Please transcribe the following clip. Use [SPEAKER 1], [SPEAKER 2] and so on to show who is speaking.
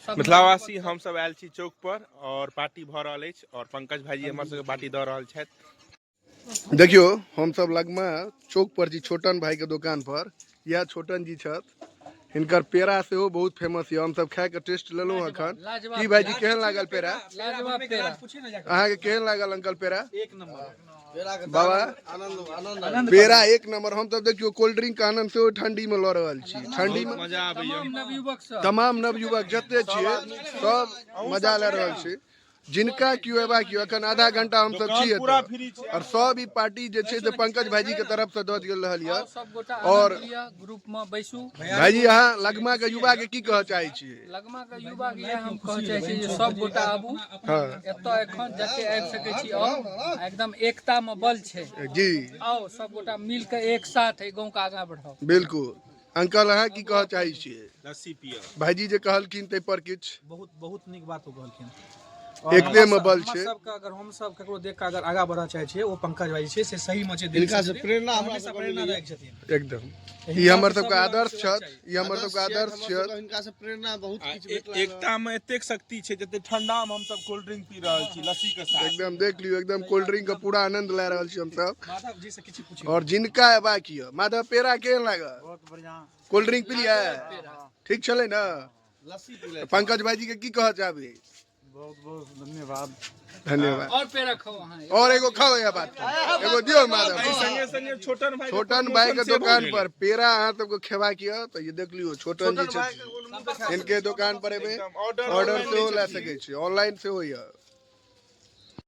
[SPEAKER 1] मिथिलावासी हम सब आयल छी चौक पर और पार्टी भ रहल अछि और पंकज भाईजी हमर सबके पार्टी द रहल छथि।
[SPEAKER 2] देखियो हम सब लगमा चौक पर जी छोटन भाई के दुकान पर यह छोटन जी छथि। हिनकर पेड़ा से बहुत फेमस है। हम सब खाए के टेस्ट लेलो अखन। की भाईजी केहन लागल पेड़ा?
[SPEAKER 3] लाजवाब पेड़ा।
[SPEAKER 2] अहाँ के केहन लागल अंकल पेड़ा?
[SPEAKER 3] एक नंबर।
[SPEAKER 2] बाबा आनंद पेड़ा एक नंबर। हम सब देखियो कोल्ड ड्रिंक के आनंद से ठंडी में ल रहल छी। ठंडी में
[SPEAKER 1] मजा आबैया।
[SPEAKER 2] तमाम नवयुवक जते छिए सब मजा ले रहल छी। जिनका क्यों एबा क्यों अखन आधा घंटा हम सब छी और सब ई पार्टी जे छे से पंकज भाईजी के तरफ से द गेल रहल या। और
[SPEAKER 3] ग्रुप में बैसू
[SPEAKER 2] भाईजी यहाँ लगमा के युवा के की कह चाहे छी?
[SPEAKER 3] लगमा के युवा के हम कह चाहे छी जे सब गोटा आबू।
[SPEAKER 2] हां
[SPEAKER 3] एत एखन जते आबि सके छी आओ। एकदम एकता में बल छे
[SPEAKER 2] जी।
[SPEAKER 3] आओ सब गोटा मिल के एक साथ है गांव का आगा बढ़ाओ।
[SPEAKER 2] बिल्कुल अंकल अहाँ की कह चाहे छी?
[SPEAKER 1] लस्सी पियो।
[SPEAKER 2] भाईजी जे कहलखिन ते पर किछ
[SPEAKER 4] बहुत निक बात हो कहलखिन।
[SPEAKER 2] एकते में बल छे।
[SPEAKER 4] अगर हम सब ककरो देख के अगर आगा बढ़ा चाहे छिए ओ पंकज भाई छे से सही में छे।
[SPEAKER 2] इनका से प्रेरणा हमरा सब प्रेरणादायक छथिन एकदम। ई हमर सब के आदर्श छथि। ई हमर सब के आदर्श छथि।
[SPEAKER 5] इनका से प्रेरणा बहुत किछ भेटला।
[SPEAKER 1] एकता में एतेक शक्ति छे जते ठंडा में हम सब कोल्ड ड्रिंक पी रहल छी लस्सी के साथ।
[SPEAKER 2] एकदम देख लियो एकदम कोल्ड ड्रिंक का पूरा आनंद ले रहल छी हम सब।
[SPEAKER 4] माधव जी से किछ पूछियो।
[SPEAKER 2] और जिनका एबा कियो माधव पेड़ा केहन लागल?
[SPEAKER 5] बहुत बढ़िया।
[SPEAKER 2] कोल्ड ड्रिंक पी लिया? ठीक चले ना?
[SPEAKER 5] लस्सी पीले।
[SPEAKER 2] पंकज भाईजी के की कह चाहबे?
[SPEAKER 5] बहुत धन्यवाद।
[SPEAKER 2] धन्यवाद।
[SPEAKER 3] और पेड़ा खाओ वहां।
[SPEAKER 2] और एगो खाओ या बात एगो दियो माधव।
[SPEAKER 1] संगे संगे
[SPEAKER 2] छोटन भाई के दुकान पर पेड़ा अहाँ सबको खेवा किया तो ये देख लियो छोटन जी छथि। इनके दुकान पर एबे ऑर्डर से हो ले सके छी ऑनलाइन से हो या।